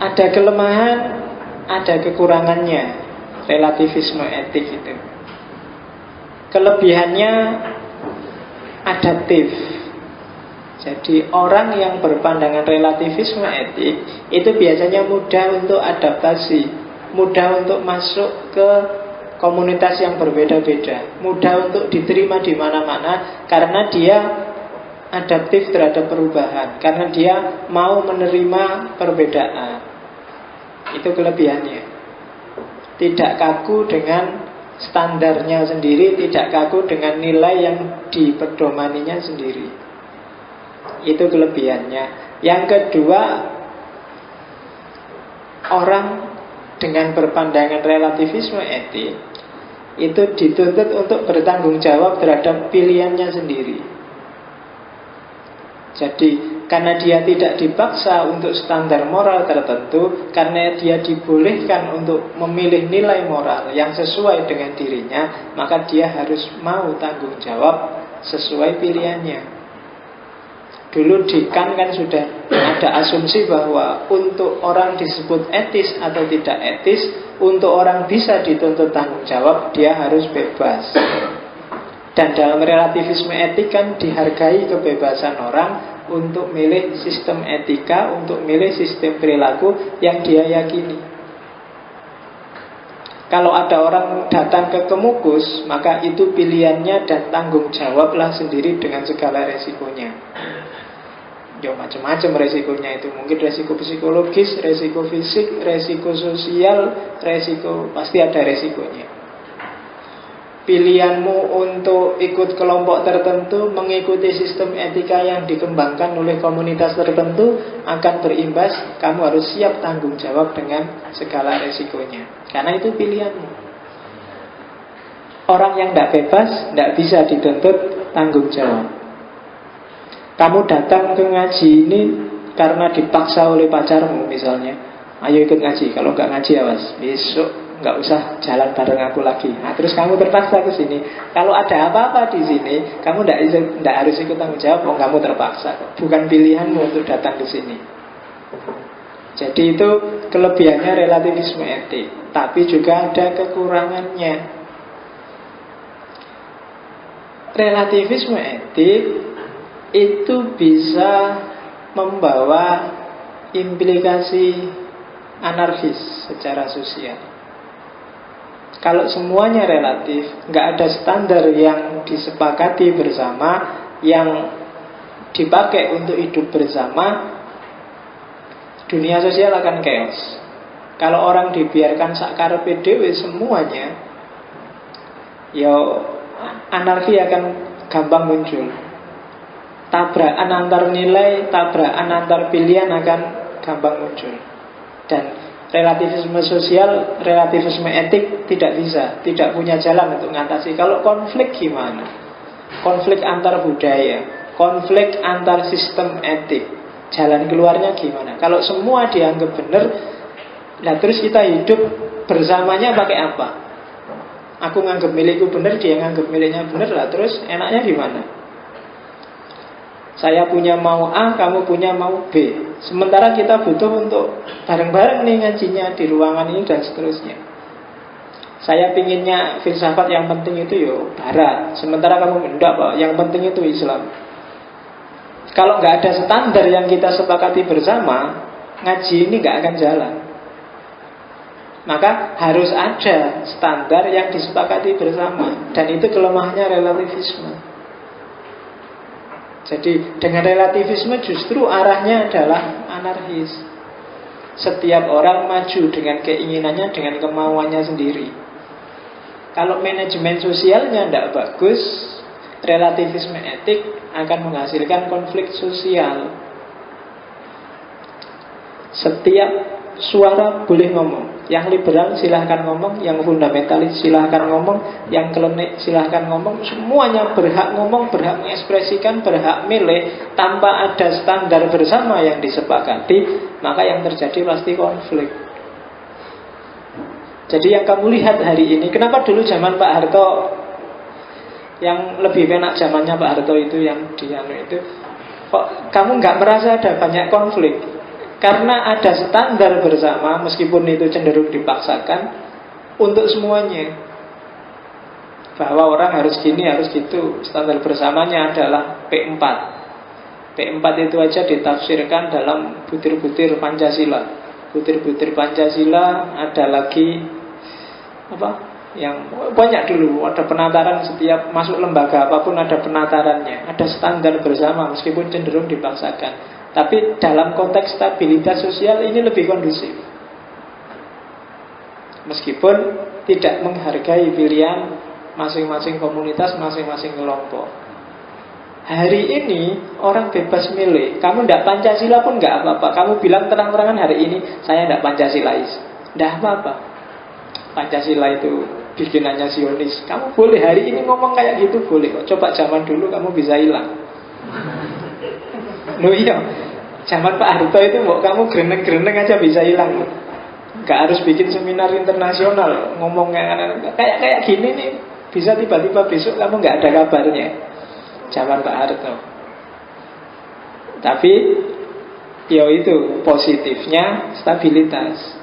Ada kelemahan, ada kekurangannya relativisme etik itu. Kelebihannya adaptif. Jadi orang yang berpandangan relativisme etik itu biasanya mudah untuk adaptasi, mudah untuk masuk ke komunitas yang berbeda-beda, mudah untuk diterima di mana-mana karena dia adaptif terhadap perubahan, karena dia mau menerima perbedaan. Itu kelebihannya. Tidak kaku dengan standarnya sendiri, tidak kaku dengan nilai yang dipedomaninya sendiri. Itu kelebihannya. Yang kedua, orang dengan berpandangan relativisme etik itu dituntut untuk bertanggung jawab terhadap pilihannya sendiri. Jadi karena dia tidak dipaksa untuk standar moral tertentu, karena dia dibolehkan untuk memilih nilai moral yang sesuai dengan dirinya, maka dia harus mau tanggung jawab sesuai pilihannya. Dulu di Kant kan sudah ada asumsi bahwa untuk orang disebut etis atau tidak etis, untuk orang bisa dituntut tanggung jawab, dia harus bebas. Dan dalam relativisme etik kan dihargai kebebasan orang untuk milih sistem etika, untuk milih sistem perilaku yang dia yakini. Kalau ada orang datang ke Kemukus, maka itu pilihannya dan tanggung jawablah sendiri dengan segala resikonya. Ya macam-macam resikonya itu. Mungkin resiko psikologis, resiko fisik, resiko sosial, resiko, pasti ada resikonya. Pilihanmu untuk ikut kelompok tertentu, mengikuti sistem etika yang dikembangkan oleh komunitas tertentu akan berimbas, kamu harus siap tanggung jawab dengan segala resikonya. Karena itu pilihanmu. Orang yang tidak bebas tidak bisa dituntut tanggung jawab. Kamu datang ke ngaji ini karena dipaksa oleh pacarmu misalnya, ayo ikut ngaji, kalau nggak ngaji awas, besok nggak usah jalan bareng aku lagi. Nah, terus kamu terpaksa ke sini. Kalau ada apa-apa di sini, kamu tidak harus ikut tanggung jawab. Oh, kamu terpaksa. Bukan pilihanmu untuk datang ke sini. Jadi itu kelebihannya relativisme etik, tapi juga ada kekurangannya. Relativisme etik itu bisa membawa implikasi anarkis secara sosial. Kalau semuanya relatif, nggak ada standar yang disepakati bersama, yang dipakai untuk hidup bersama, dunia sosial akan chaos. Kalau orang dibiarkan sakarepe dhewe semuanya, ya anarki akan gampang muncul. Tabrakan antar nilai, tabrakan antar pilihan akan gampang muncul. Dan relativisme sosial, relativisme etik tidak bisa, tidak punya jalan untuk mengatasi. Kalau konflik gimana? Konflik antar budaya, konflik antar sistem etik, jalan keluarnya gimana? Kalau semua dianggap benar, nah terus kita hidup bersamanya pakai apa? Aku nganggap milikku benar, dia nganggap miliknya benar, lah terus enaknya gimana? Saya punya mau A, kamu punya mau B. Sementara kita butuh untuk bareng-bareng nih ngajinya di ruangan ini dan seterusnya. Saya pinginnya filsafat yang penting itu yo barat. Sementara kamu enggak Pak, yang penting itu Islam. Kalau nggak ada standar yang kita sepakati bersama, ngaji ini nggak akan jalan. Maka harus ada standar yang disepakati bersama. Dan itu kelemahannya relativisme. Jadi dengan relativisme justru arahnya adalah anarkis. Setiap orang maju dengan keinginannya, dengan kemauannya sendiri. Kalau manajemen sosialnya tidak bagus, relativisme etik akan menghasilkan konflik sosial. Setiap suara boleh ngomong. Yang liberal silahkan ngomong, yang fundamentalis silahkan ngomong, yang klenik silahkan ngomong. Semuanya berhak ngomong, berhak mengekspresikan, berhak milih. Tanpa ada standar bersama yang disepakati, maka yang terjadi pasti konflik. Jadi yang kamu lihat hari ini, kenapa dulu zaman Pak Harto, yang lebih enak zamannya Pak Harto itu, yang di anu itu, kok kamu nggak merasa ada banyak konflik? Karena ada standar bersama, meskipun itu cenderung dipaksakan untuk semuanya. Bahwa orang harus gini, harus gitu. Standar bersamanya adalah P4. P4 itu aja ditafsirkan dalam butir-butir Pancasila. Butir-butir Pancasila ada lagi yang banyak dulu, ada penataran. Setiap masuk lembaga apapun ada penatarannya, ada standar bersama meskipun cenderung dipaksakan. Tapi dalam konteks stabilitas sosial ini lebih kondusif, meskipun tidak menghargai pilihan masing-masing komunitas, masing-masing kelompok. Hari ini orang bebas milih. Kamu tidak Pancasila pun nggak apa-apa. Kamu bilang terang-terangan hari ini saya tidak Pancasilais, tidak apa-apa. Pancasila itu bikinannya Zionis. Kamu boleh hari ini ngomong kayak gitu, boleh. Coba zaman dulu kamu bisa hilang. Loh iya, zaman Pak Harto itu kamu greneng-greneng aja bisa hilang. Gak harus bikin seminar internasional ngomong kayak gini nih, bisa tiba-tiba besok kamu gak ada kabarnya. Zaman Pak Harto. Tapi ya itu positifnya stabilitas.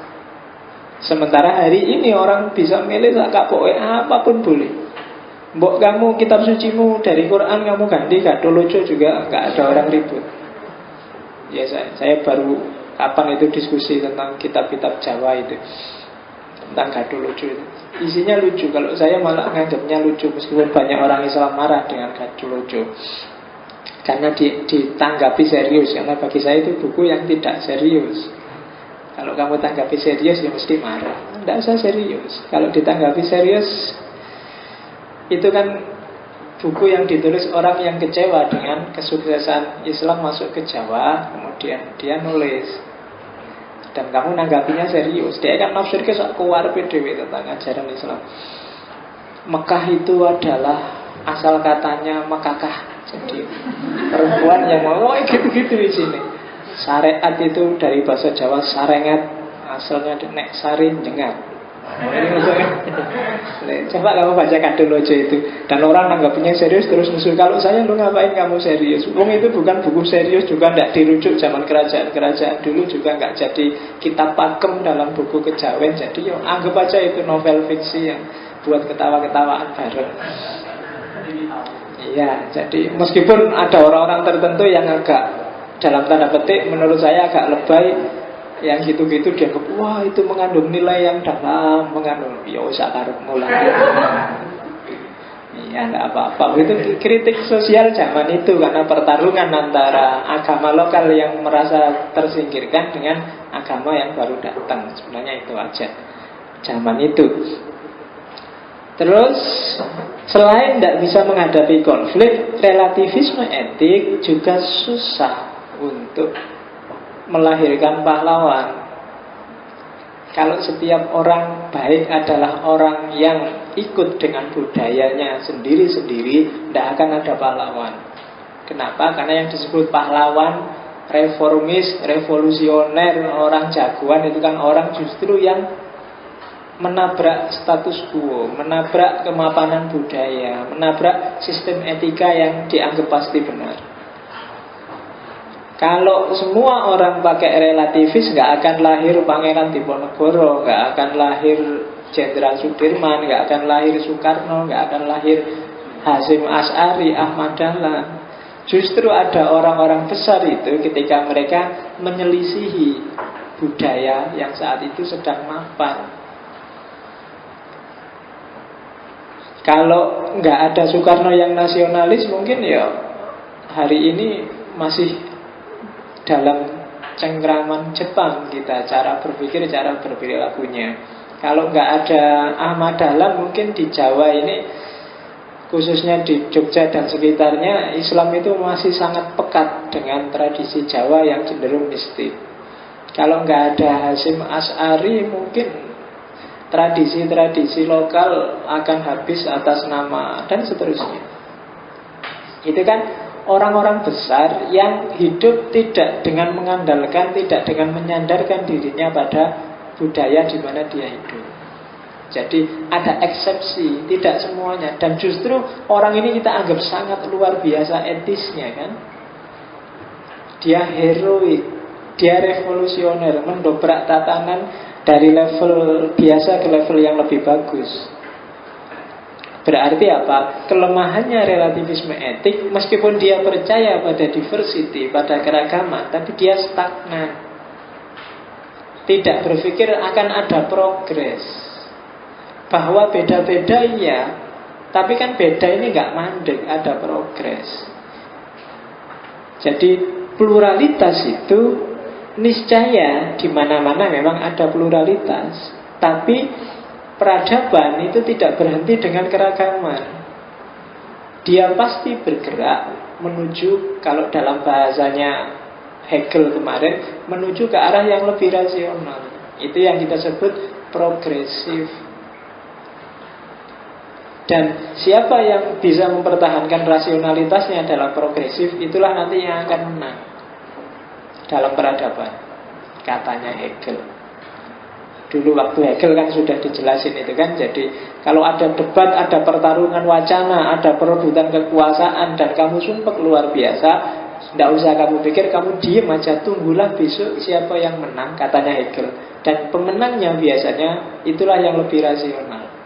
Sementara hari ini orang bisa milih apapun boleh. Mbok kamu kitab sucimu dari Quran kamu ganti Gadoloco juga gak ada orang ribut. Ya saya baru kapan itu diskusi tentang kitab-kitab Jawa itu, tentang Gadoloco itu. Isinya lucu. Kalau saya malah nganggapnya lucu, meskipun banyak orang Islam marah dengan Gadoloco karena ditanggapi serius. Karena bagi saya itu buku yang tidak serius. Kalau kamu tanggapi serius ya mesti marah. Tidak usah serius. Kalau ditanggapi serius, itu kan buku yang ditulis orang yang kecewa dengan kesuksesan Islam masuk ke Jawa. Kemudian dia nulis, dan kamu nanggapinya serius. Dia kan nafsirnya sok keluar PDW tentang ajaran Islam. Mekah itu adalah asal katanya Mekakah. Jadi perempuan yang mau gitu-gitu di sini. Syariat itu dari bahasa Jawa sarengat, asalnya nek sarin jengat. Coba kamu baca Gadoloco itu, dan orang nanggapinya serius terus musuh. Kalau saya, lu ngapain kamu serius? Wong itu bukan buku serius, juga tidak dirujuk zaman kerajaan-kerajaan dulu, juga nggak jadi kitab pakem dalam buku kejawen. Jadi yo anggap aja itu novel fiksi yang buat ketawa-ketawaan bareng. Iya, jadi meskipun ada orang-orang tertentu yang agak dalam tanda petik menurut saya agak lebay, yang gitu-gitu dianggap wah itu mengandung nilai yang dalam, mengandung ya usah karepmu lah. Iya nggak apa-apa. Itu kritik sosial zaman itu, karena pertarungan antara agama lokal yang merasa tersingkirkan dengan agama yang baru datang. Sebenarnya itu aja zaman itu. Terus selain tidak bisa menghadapi konflik, relativisme etik juga susah untuk melahirkan pahlawan. Kalau setiap orang baik adalah orang yang ikut dengan budayanya sendiri-sendiri, tidak akan ada pahlawan. Kenapa? Karena yang disebut pahlawan, reformis, revolusioner, orang jagoan itu kan orang justru yang menabrak status quo, menabrak kemapanan budaya, menabrak sistem etika yang dianggap pasti benar. Kalau semua orang pakai relativis, nggak akan lahir Pangeran Diponegoro, nggak akan lahir Jenderal Sudirman, nggak akan lahir Soekarno, nggak akan lahir Hasyim Asy'ari, Ahmad Dahlan. Justru ada orang-orang besar itu ketika mereka menyelisihi budaya yang saat itu sedang mapan. Kalau nggak ada Soekarno yang nasionalis, mungkin ya hari ini masih dalam cengkraman Jepang kita, cara berpikir, cara berperilakunya. Kalau nggak ada Ahmad Dahlan, mungkin di Jawa ini, khususnya di Jogja dan sekitarnya, Islam itu masih sangat pekat dengan tradisi Jawa yang cenderung mistik. Kalau nggak ada Hasyim Asy'ari, mungkin tradisi-tradisi lokal akan habis atas nama dan seterusnya. Itu kan orang-orang besar yang hidup tidak dengan mengandalkan, tidak dengan menyandarkan dirinya pada budaya di mana dia hidup. Jadi ada eksepsi, tidak semuanya. Dan justru orang ini kita anggap sangat luar biasa etisnya kan. Dia heroik, Dia revolusioner, mendobrak tatanan dari level biasa ke level yang lebih bagus. Berarti apa? Kelemahannya relativisme etik, meskipun dia percaya pada diversity, pada keragaman, tapi dia stagnan. Tidak berpikir akan ada progres. Bahwa beda-beda iya, tapi kan beda ini nggak mandek, ada progres. Jadi pluralitas itu niscaya di mana-mana memang ada pluralitas, tapi peradaban itu tidak berhenti dengan keragaman. Dia pasti bergerak menuju, kalau dalam bahasanya Hegel kemarin, menuju ke arah yang lebih rasional. Itu yang kita sebut progresif. Dan siapa yang bisa mempertahankan rasionalitasnya dalam progresif, itulah nanti yang akan menang dalam peradaban, katanya Hegel. Dulu waktu Hegel kan sudah dijelasin itu kan. Jadi kalau ada debat, ada pertarungan wacana, ada perebutan kekuasaan, dan kamu sumpek luar biasa, tidak usah kamu pikir, kamu diem aja, tunggulah besok siapa yang menang, katanya Hegel. Dan pemenangnya biasanya itulah yang lebih rasional.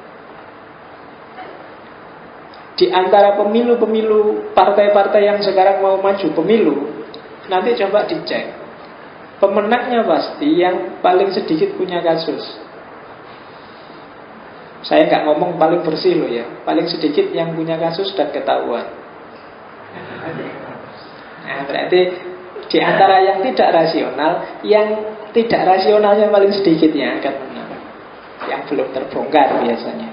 Di antara pemilu-pemilu partai-partai yang sekarang mau maju pemilu, nanti coba dicek, pemenangnya pasti yang paling sedikit punya kasus. Saya nggak ngomong paling bersih loh ya, paling sedikit yang punya kasus dan ketahuan. Nah, berarti di antara yang tidak rasional, yang tidak rasionalnya paling sedikit yang akan menang, yang belum terbongkar biasanya.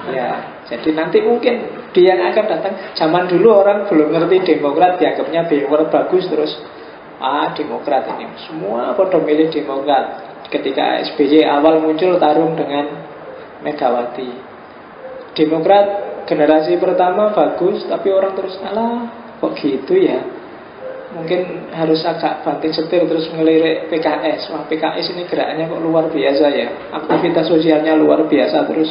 Ya, jadi nanti mungkin dia yang akan datang. Zaman dulu orang belum ngerti Demokrat, dianggapnya Demokrat bagus, terus Demokrat ini semua pada milih Demokrat. Ketika SBY awal muncul tarung dengan Megawati, Demokrat generasi pertama bagus, tapi orang terus kok gitu ya, mungkin harus agak banting setir terus ngelirik PKS. Wah, PKS ini gerakannya kok luar biasa ya, aktivitas sosialnya luar biasa, terus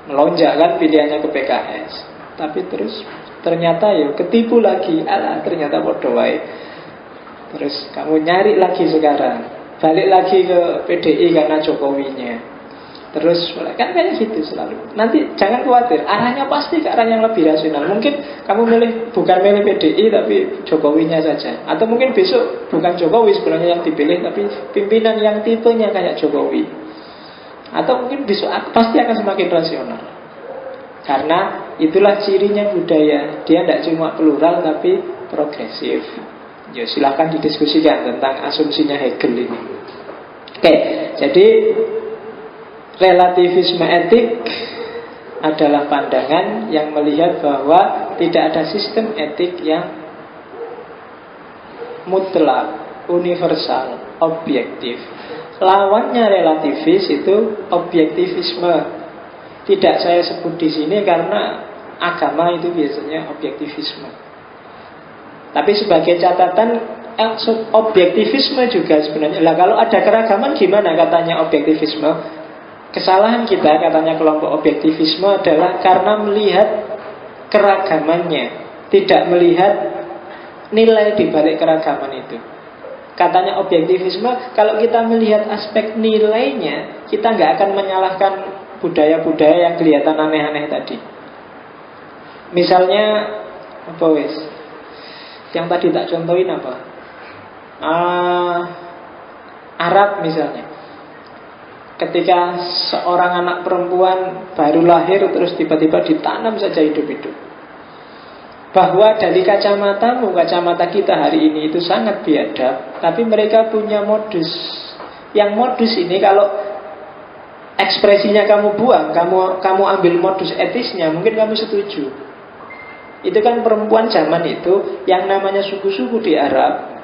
melonjak kan pilihannya ke PKS. Tapi terus ternyata ya ketipu lagi, ternyata bodoh wae. Terus kamu nyari lagi sekarang, balik lagi ke PDI karena Jokowinya. Terus kan kayak gitu selalu. Nanti jangan khawatir, arahnya pasti ke arah yang lebih rasional. Mungkin kamu bukan milih PDI tapi Jokowinya saja. Atau mungkin besok bukan Jokowi sebenarnya yang dipilih, tapi pimpinan yang tipenya kayak Jokowi. Atau mungkin besok pasti akan semakin rasional. Karena itulah cirinya budaya. Dia tidak cuma plural tapi progresif. Ya silahkan didiskusikan tentang asumsinya Hegel ini. Oke, jadi relativisme etik adalah pandangan yang melihat bahwa tidak ada sistem etik yang mutlak, universal, objektif. Lawannya relativis itu objektivisme. Tidak saya sebut di sini karena agama itu biasanya objektivisme. Tapi sebagai catatan, objektivisme juga sebenarnya. Lah kalau ada keragaman gimana katanya objektivisme? Kesalahan kita katanya kelompok objektivisme adalah karena melihat keragamannya, tidak melihat nilai di balik keragaman itu. Katanya objektivisme, kalau kita melihat aspek nilainya, kita nggak akan menyalahkan budaya-budaya yang kelihatan aneh-aneh tadi. Misalnya apa wes? Yang tadi tak contohin apa? Arab misalnya. Ketika seorang anak perempuan baru lahir terus tiba-tiba ditanam saja hidup-hidup. Bahwa dari kacamatamu, kacamata kita hari ini itu sangat biadab, tapi mereka punya modus. Yang modus ini kalau ekspresinya kamu buang, kamu ambil modus etisnya, mungkin kamu setuju. Itu kan perempuan zaman itu yang namanya suku-suku di Arab.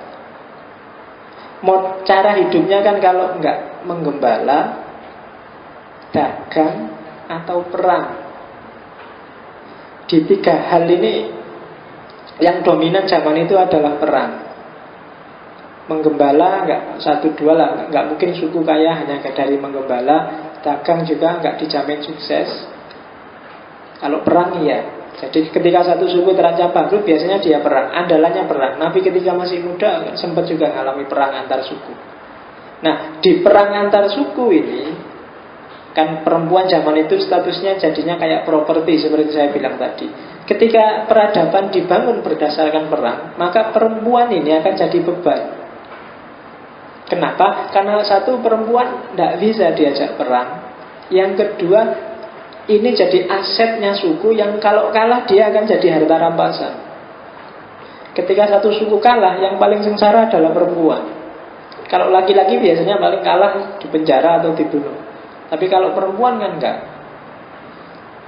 Cara hidupnya kan kalau enggak menggembala, dagang, atau perang. Di tiga hal ini yang dominan zaman itu adalah perang. Menggembala enggak satu dua lah, enggak mungkin suku kaya hanya dari menggembala. Dagang juga enggak dijamin sukses. Kalau perang iya. Jadi ketika satu suku terancam bangkrut, biasanya dia perang, andalannya perang. Nabi ketika masih muda kan sempat juga mengalami perang antar suku. Nah, di perang antar suku ini kan perempuan zaman itu statusnya jadinya kayak properti seperti saya bilang tadi. Ketika peradaban dibangun berdasarkan perang, maka perempuan ini akan jadi beban. Kenapa? Karena satu, perempuan tidak bisa diajak perang. Yang kedua, ini jadi asetnya suku yang kalau kalah dia akan jadi harta rampasan. Ketika satu suku kalah, yang paling sengsara adalah perempuan. Kalau laki-laki biasanya paling kalah di penjara atau dibunuh. Tapi kalau perempuan kan enggak.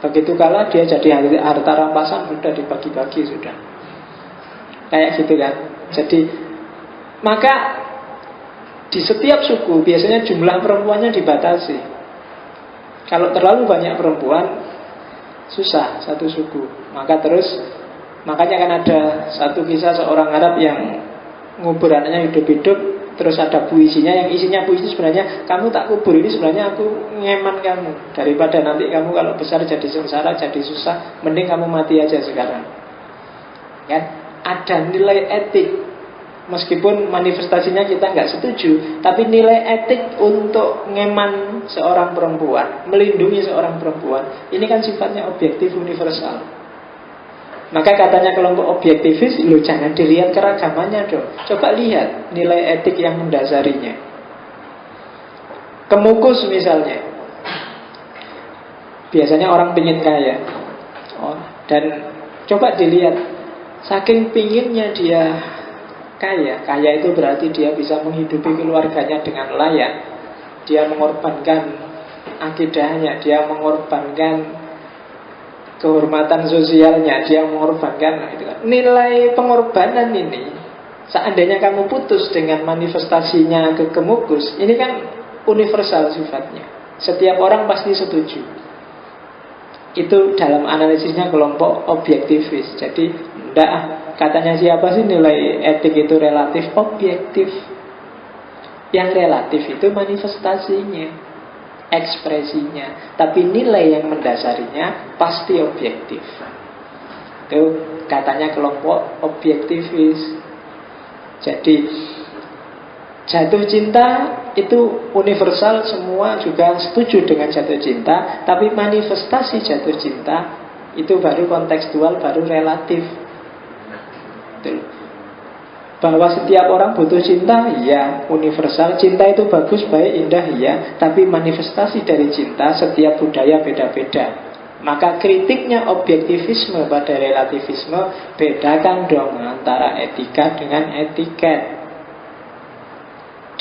Begitu kalah dia jadi harta rampasan, sudah dibagi-bagi sudah. Kayak gitu kan. Jadi maka di setiap suku biasanya jumlah perempuannya dibatasi. Kalau terlalu banyak perempuan, susah satu suku. Makanya kan ada satu kisah seorang Arab yang ngubur anaknya hidup-hidup, terus ada puisinya, yang isinya puisi sebenarnya, kamu tak kubur ini sebenarnya aku ngeman kamu, daripada nanti kamu kalau besar jadi sengsara, jadi susah, mending kamu mati aja sekarang. Kan? Ada nilai etik. Meskipun manifestasinya kita nggak setuju, tapi nilai etik untuk ngeman seorang perempuan, melindungi seorang perempuan, ini kan sifatnya objektif universal. Maka katanya kelompok objektivis, lo jangan dilihat keragamannya dong. Coba lihat nilai etik yang mendasarinya. Kemukus misalnya, biasanya orang pingin kaya, dan coba dilihat, saking pinginnya dia kaya itu berarti dia bisa menghidupi keluarganya dengan layak. Dia mengorbankan akidahnya, dia mengorbankan kehormatan sosialnya, dia mengorbankan itu kan. Nilai pengorbanan ini, seandainya kamu putus dengan manifestasinya ke kemukus, ini kan universal sifatnya. Setiap orang pasti setuju. Itu dalam analisisnya kelompok objektivis. Jadi katanya siapa sih nilai etik itu relatif, objektif. Yang relatif itu manifestasinya, ekspresinya. Tapi nilai yang mendasarinya pasti objektif. Itu katanya kelompok objektivis. Jadi jatuh cinta itu universal, semua juga setuju dengan jatuh cinta. Tapi manifestasi jatuh cinta itu baru kontekstual, baru relatif. Bahwa setiap orang butuh cinta, ya, universal. Cinta itu bagus, baik, indah, ya. Tapi manifestasi dari cinta setiap budaya beda-beda. Maka kritiknya objektivisme pada relativisme, bedakan dong antara etika dengan etiket,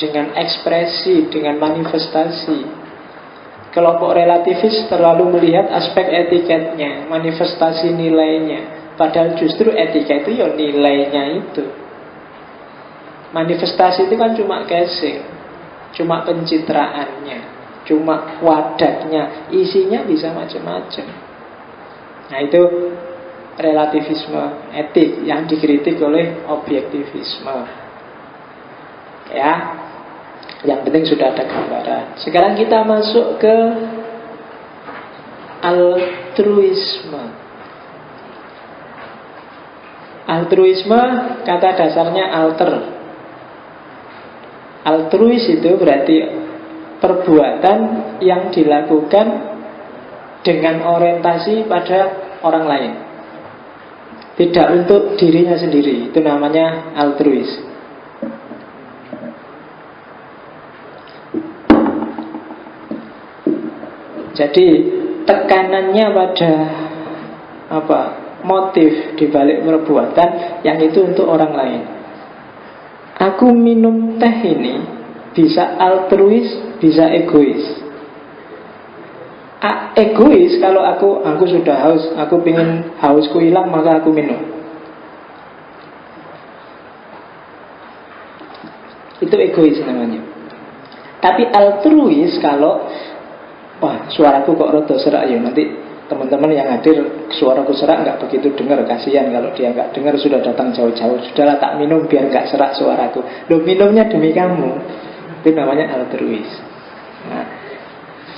dengan ekspresi, dengan manifestasi. Kelompok relativis terlalu melihat aspek etiketnya, manifestasi nilainya. Padahal justru etika itu ya nilainya itu. Manifestasi itu kan cuma casing, cuma pencitraannya, cuma wadahnya, isinya bisa macam-macam. Nah itu relativisme etik yang dikritik oleh objektivisme. Ya, yang penting sudah ada gambaran. Sekarang kita masuk ke altruisme. Altruisme kata dasarnya alter. Altruis itu berarti perbuatan yang dilakukan dengan orientasi pada orang lain, tidak untuk dirinya sendiri. Itu namanya altruis. Jadi tekanannya pada motif dibalik perbuatan yang itu untuk orang lain. Aku minum teh ini bisa altruis, bisa egois. Egois kalau aku sudah haus, aku pengen hausku hilang maka aku minum. Itu egois namanya. Tapi altruis kalau suaraku kok rada serak ya, nanti teman-teman yang hadir suaraku serak nggak begitu dengar, kasihan kalau dia nggak dengar, sudah datang jauh-jauh. Sudahlah tak minum biar nggak serak suaraku. Loh, minumnya demi kamu. Itu namanya altruis. Nah,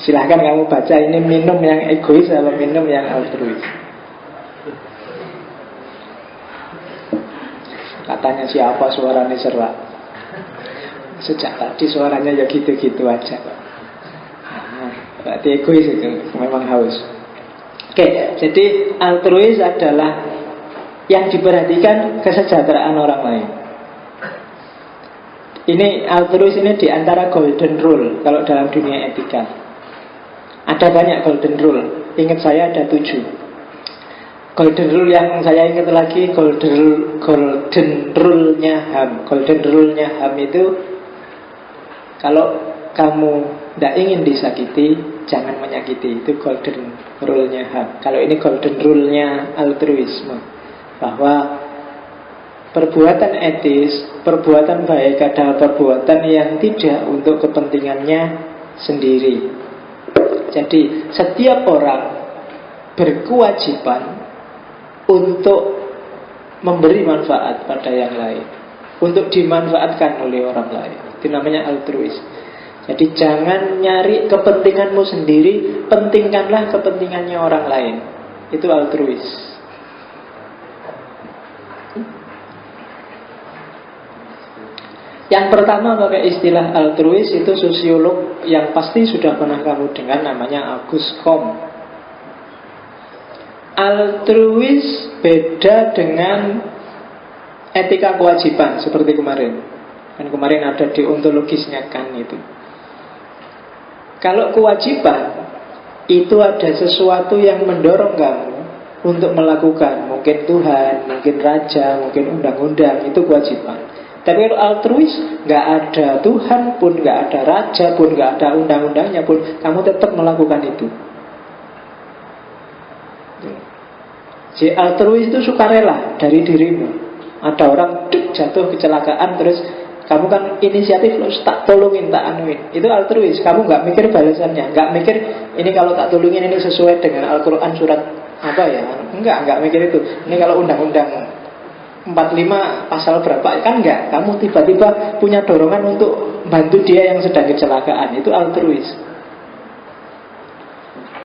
Silahkan kamu baca, ini minum yang egois atau minum yang altruis. Katanya siapa suaranya serak. Sejak tadi suaranya ya gitu-gitu aja kok. Berarti egois itu, memang haus. Oke, jadi altruis adalah yang diperhatikan kesejahteraan orang lain. Ini altruis ini diantara golden rule kalau dalam dunia etika. Ada banyak golden rule. Ingat saya ada 7. Golden rule yang saya ingat lagi golden rule-nya HAM. Golden rule-nya HAM itu kalau kamu tidak ingin disakiti, jangan menyakiti. Itu golden rule-nya HAM. Kalau ini golden rule-nya altruisme, bahwa perbuatan etis, perbuatan baik adalah perbuatan yang tidak untuk kepentingannya sendiri. Jadi setiap orang berkewajiban untuk memberi manfaat pada yang lain, untuk dimanfaatkan oleh orang lain. Itu namanya altruis. Jadi jangan nyari kepentinganmu sendiri, pentingkanlah kepentingannya orang lain. Itu altruis. Yang pertama pakai istilah altruis itu sosiolog yang pasti sudah pernah kamu dengar, namanya Auguste Comte. Altruis beda dengan etika kewajiban seperti kemarin. Kan kemarin ada deontologisnya kan itu. Kalau kewajiban itu ada sesuatu yang mendorong kamu untuk melakukan, mungkin Tuhan, mungkin raja, mungkin undang-undang, itu kewajiban. Tapi kalau altruis, nggak ada Tuhan pun, nggak ada raja pun, nggak ada undang-undangnya pun, kamu tetap melakukan itu. Jadi altruis itu sukarela dari dirimu. Ada orang jatuh kecelakaan, terus kamu kan inisiatif, tak tolongin, tak anuin. Itu altruis. Kamu nggak mikir balasannya, nggak mikir ini kalau tak tolongin ini sesuai dengan Al-Quran surat apa ya? Nggak mikir itu. Ini kalau undang-undang 45 pasal berapa, kan enggak. Kamu tiba-tiba punya dorongan untuk bantu dia yang sedang kecelakaan. Itu altruis.